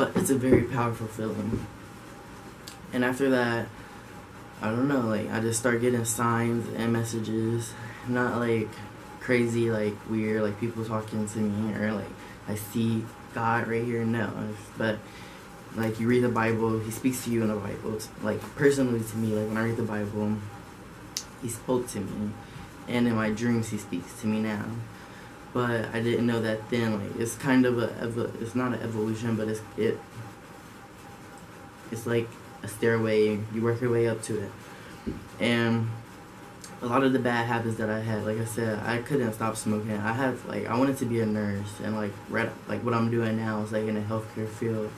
but it's a very powerful feeling. And after that, I don't know, like, I just start getting signs and messages, not like crazy, like weird, like people talking to me, or like I see God right here, no, but like you read the Bible, he speaks to you in the Bible, like personally to me, like when I read the Bible, he spoke to me, and in my dreams he speaks to me now. But I didn't know that then. Like, it's kind of it's not an evolution, but it's like a stairway. You work your way up to it. And a lot of the bad habits that I had, like I said, I couldn't stop smoking. I wanted to be a nurse, and like what I'm doing now is like in the healthcare field.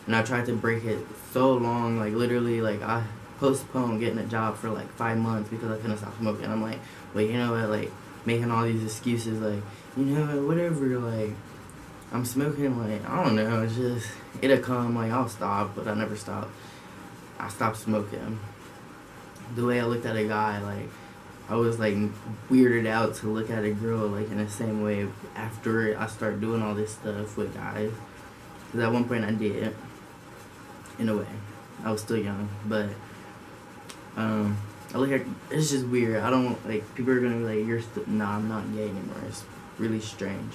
And I tried to break it so long, like literally, like I postponed getting a job for like 5 months because I couldn't stop smoking. I'm like, wait, you know what, like making all these excuses, like, you know what, whatever, like I'm smoking, like I don't know, it's just, it'll come, like I'll stop, but I never stopped. I stopped smoking. The way I looked at a guy, like I was like weirded out to look at a girl like in the same way after I started doing all this stuff with guys. Because at one point I did, in a way. I was still young, but I look at, it's just weird. I don't, like, people are gonna be like, you're still, nah, I'm not gay anymore. It's really strange.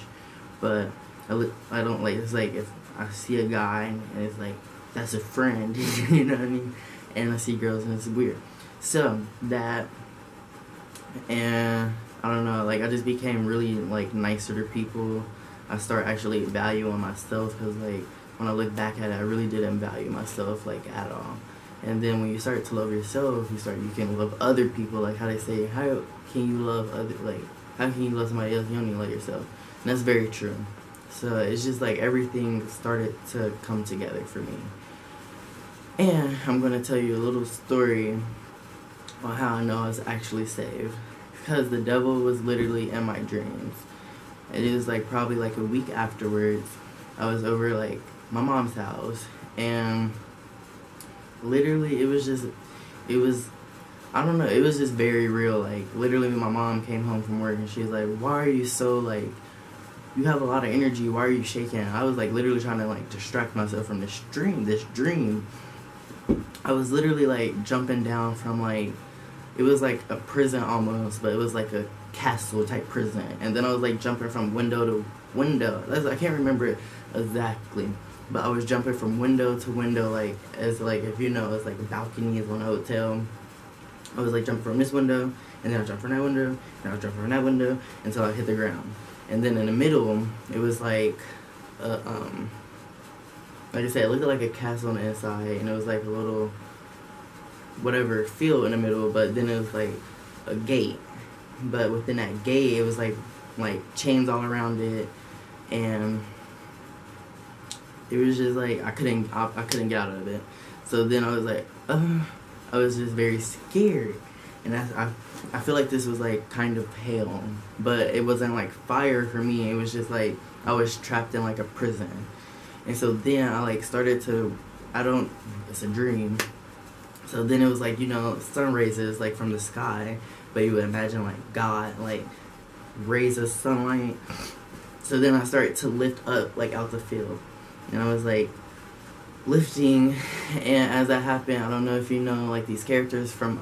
But I don't, like, it's like if I see a guy and it's like, that's a friend, you know what I mean? And I see girls and it's weird. So, that, and I don't know, like, I just became really, like, nicer to people. I start actually valuing myself, because, like, when I look back at it, I really didn't value myself, like, at all. And then when you start to love yourself, you can love other people. Like how they say, how can you love how can you love somebody else? You don't even love yourself. And that's very true. So it's just like everything started to come together for me. And I'm going to tell you a little story on how I know I was actually saved. Because the devil was literally in my dreams. It was like probably like a week afterwards, I was over like my mom's house, and literally it was I don't know, it was just very real. Like literally my mom came home from work and she was like, why are you so, like, you have a lot of energy, why are you shaking? I was like literally trying to like distract myself from this dream. I was literally like jumping down from, like, it was like a prison almost, but it was like a castle type prison. And then I was like jumping from window to window. I can't remember it exactly, but I was jumping from window to window, like, as like, if you know, it's like a balcony is on a hotel. I was like jumping from this window, and then I jumped from that window, and I was jumping from that window until I hit the ground. And then in the middle, it was like like I said, it looked like a castle on the inside, and it was like a little whatever field in the middle, but then it was like a gate. But within that gate, it was like chains all around it, and it was just like I couldn't get out of it. So then I was like, I was just very scared, and I feel like this was like kind of hell, but it wasn't like fire for me. It was just like I was trapped in like a prison. And so then I like started to, it's a dream. So then it was like, you know, sun raises like from the sky, but you would imagine like God like rays of sunlight. So then I started to lift up like out the field, and I was like lifting, and as that happened, I don't know if you know like these characters from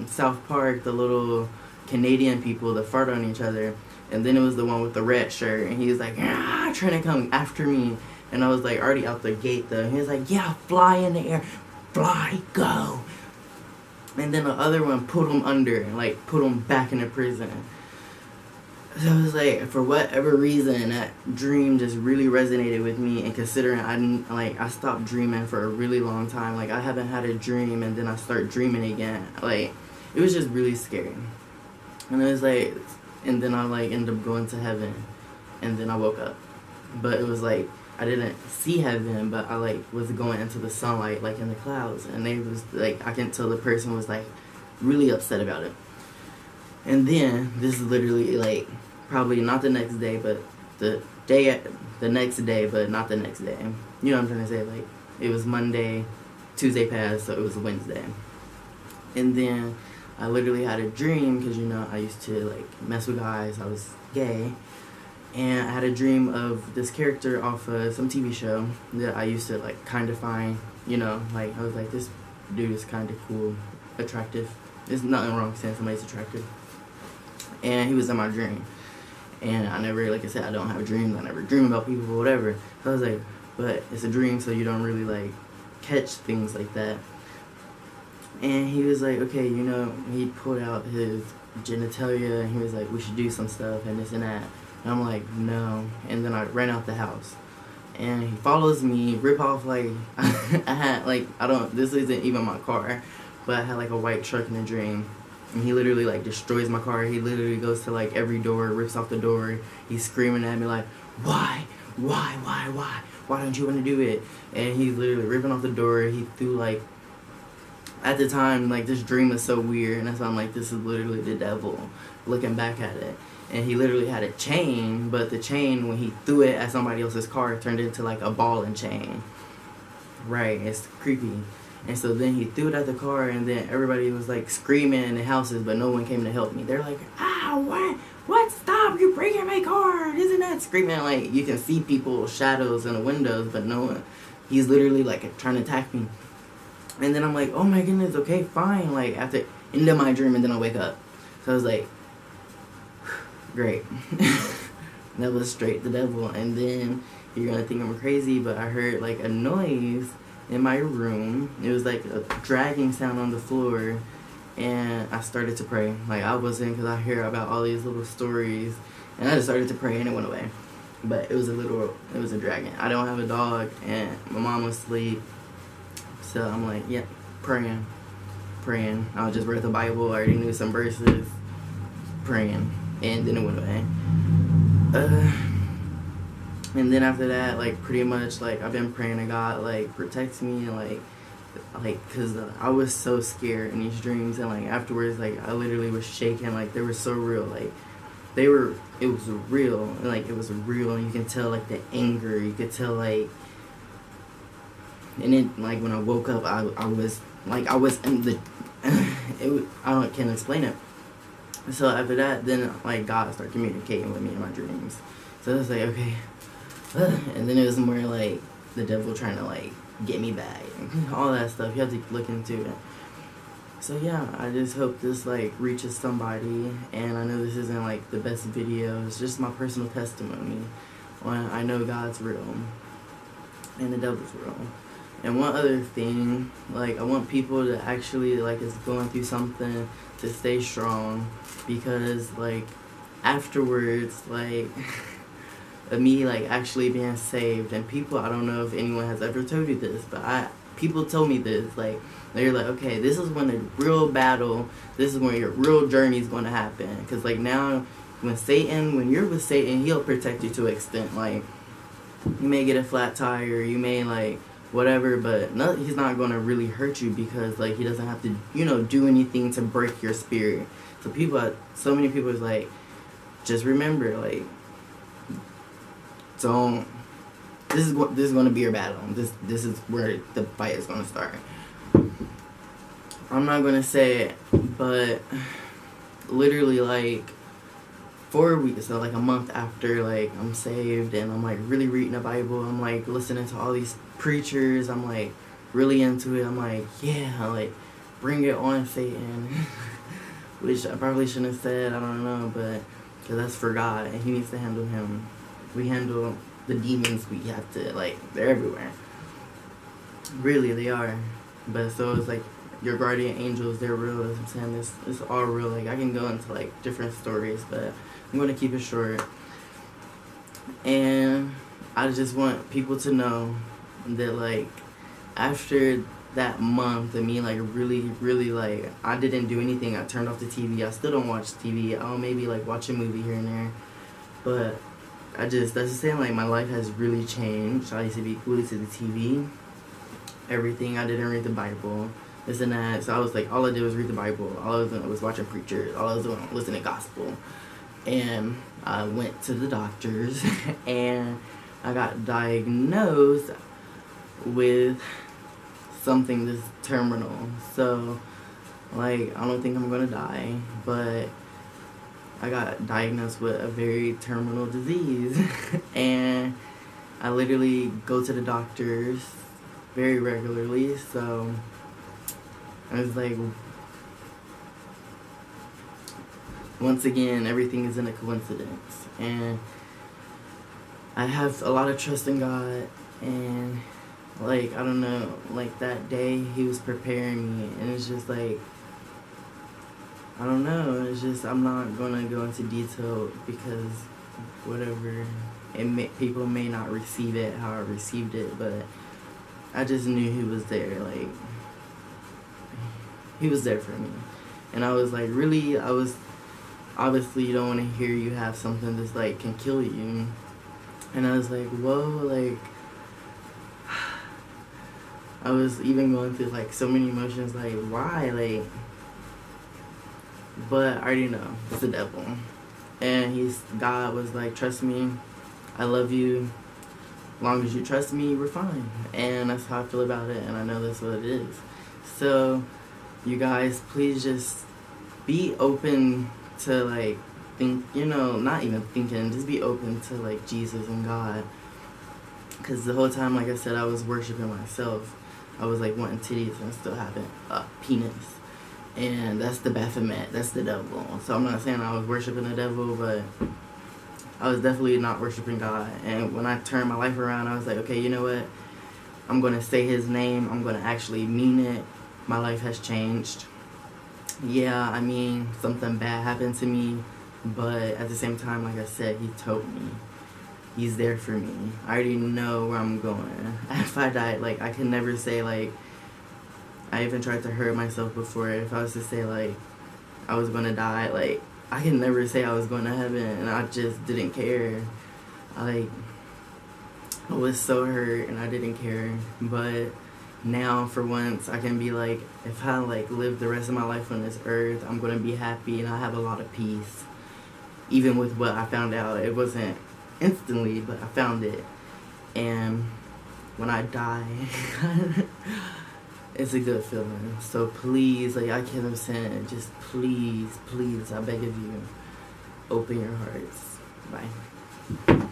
South Park, the little Canadian people that fart on each other. And then it was the one with the red shirt, and he was like, trying to come after me. And I was like already out the gate though. He was like, yeah, fly in the air, fly, go. And then the other one put him under and like put him back in the prison. So I was like, for whatever reason, that dream just really resonated with me. And considering I stopped dreaming for a really long time. Like I haven't had a dream and then I start dreaming again. Like it was just really scary. And it was like, and then I like ended up going to heaven, and then I woke up. But it was like I didn't see heaven, but I like was going into the sunlight, like in the clouds, and they was like, I can tell the person was like really upset about it. And then this is literally like probably not the next day, but the next day, but not the next day. You know what I'm trying to say? Like it was Monday, Tuesday passed, so it was Wednesday. And then I literally had a dream, because, you know, I used to, like, mess with guys. I was gay. And I had a dream of this character off of some TV show that I used to like kind of find, you know, like I was like, this dude is kind of cool, attractive. There's nothing wrong saying somebody's attractive. And he was in my dream. And I never, like I said, I don't have dreams. I never dream about people or whatever. So I was like, but it's a dream, so you don't really like catch things like that. And he was like, okay, you know, he pulled out his genitalia and he was like, we should do some stuff and this and that. And I'm like, no. And then I ran out the house. And he follows me, rip off like, I had like, this isn't even my car, but I had like a white truck in a dream. And he literally like destroys my car. He literally goes to like every door, rips off the door. He's screaming at me like, why? Why don't you want to do it? And he's literally ripping off the door. He threw like, at the time, like this dream was so weird. And that's why I'm like, this is literally the devil looking back at it. And he literally had a chain, but the chain, when he threw it at somebody else's car, turned into like a ball and chain. Right, it's creepy. And so then he threw it at the car, and then everybody was like screaming in the houses, but no one came to help me. They're like, what, stop, you're breaking my car, isn't that? Screaming, like, you can see people, shadows in the windows, but no one, he's literally like trying to attack me. And then I'm like, oh my goodness, okay, fine, like after, into my dream, and then I wake up. So I was like, great. That was straight the devil. And then you're gonna think I'm crazy, but I heard like a noise in my room. It was like a dragging sound on the floor, and I started to pray. Like I wasn't, because I hear about all these little stories, and I just started to pray and it went away. But it was a dragon. I don't have a dog, and my mom was asleep, so I'm like, yeah, praying. I just read the Bible, I already knew some verses, praying. And then it went away. And then after that, like, pretty much, like, I've been praying to God, like, protect me, like, because I was so scared in these dreams, and, like, afterwards, like, I literally was shaking, like, they were so real, like, it was real, and, like, it was real, and you can tell, like, the anger, you could tell, like, and then, like, when I woke up, I was in the, I can't explain it. So after that, then like God started communicating with me in my dreams. So it was like, okay. And then it was more like the devil trying to like get me back. All that stuff. You have to look into it. So yeah, I just hope this like reaches somebody. And I know this isn't like the best video. It's just my personal testimony when I know God's real and the devil's real. And one other thing, like, I want people to actually, like, is going through something to stay strong, because, like, afterwards, like, of me, like, actually being saved, and people, I don't know if anyone has ever told you this, but people told me this, like, they're like, okay, this is when the real battle, this is when your real journey is going to happen, because, like, now, when you're with Satan, he'll protect you to an extent, like, you may get a flat tire, you may, like, whatever, but he's not going to really hurt you, because like he doesn't have to, you know, do anything to break your spirit. So many people is like, just remember, like, this is going to be your battle. This is where the fight is going to start. I'm not going to say it, but literally like 4 weeks, so like a month after like I'm saved, and I'm like really reading the Bible, I'm like listening to all these preachers, I'm like really into it, I'm like, yeah, like, bring it on, Satan. Which I probably shouldn't have said, I don't know, but because that's for God and he needs to handle him. We handle the demons, we have to, like, they're everywhere, really, they are. But so it's like your guardian angels, they're real, as I'm saying, it's all real. Like, I can go into like different stories, but I'm going to keep it short. And I just want people to know that, like, after that month of me, like, really, like, I didn't do anything. I turned off the TV. I still don't watch TV. I'll maybe, like, watch a movie here and there. But that's just saying, like, my life has really changed. I used to be glued to the TV. Everything. I didn't read the Bible. This and that. So I was like, all I did was read the Bible. All I was doing was watching preachers. All I was doing was listening to gospel. And I went to the doctors, and I got diagnosed with something that's terminal. So, like, I don't think I'm gonna die, but I got diagnosed with a very terminal disease. And I literally go to the doctors very regularly, so I was like, once again, everything isn't a coincidence. And I have a lot of trust in God, and like, I don't know, like that day He was preparing me, and it's just like, I don't know, it's just, I'm not gonna go into detail because whatever, people may not receive it how I received it, but I just knew He was there, like, He was there for me. And I was like, really, obviously you don't want to hear you have something that's like, can kill you. And I was like, whoa, like, I was even going through like so many emotions, like, why, like, but I already know it's the devil. And God was like, trust me, I love you. As long as you trust me, we're fine. And that's how I feel about it, and I know that's what it is. So, you guys, please just be open to like think, not even thinking, just be open to like Jesus and God. Because the whole time, like I said, I was worshiping myself. I was like wanting titties and still having a penis. And that's the Baphomet, that's the devil. So I'm not saying I was worshiping the devil, but I was definitely not worshiping God. And when I turned my life around, I was like, okay, you know what? I'm going to say His name. I'm going to actually mean it. My life has changed. Yeah, I mean, something bad happened to me, but at the same time, like I said, He told me. He's there for me. I already know where I'm going. If I died, like, I could never say, like, I even tried to hurt myself before. If I was to say, like, I was going to die, like, I could never say I was going to heaven, and I just didn't care. I was so hurt, and I didn't care. But now, for once, I can be like, if I, like, live the rest of my life on this earth, I'm going to be happy, and I have a lot of peace. Even with what I found out, it wasn't instantly, but I found it. And when I die, it's a good feeling. So please, like I kept saying, just please, I beg of you, open your hearts. Bye.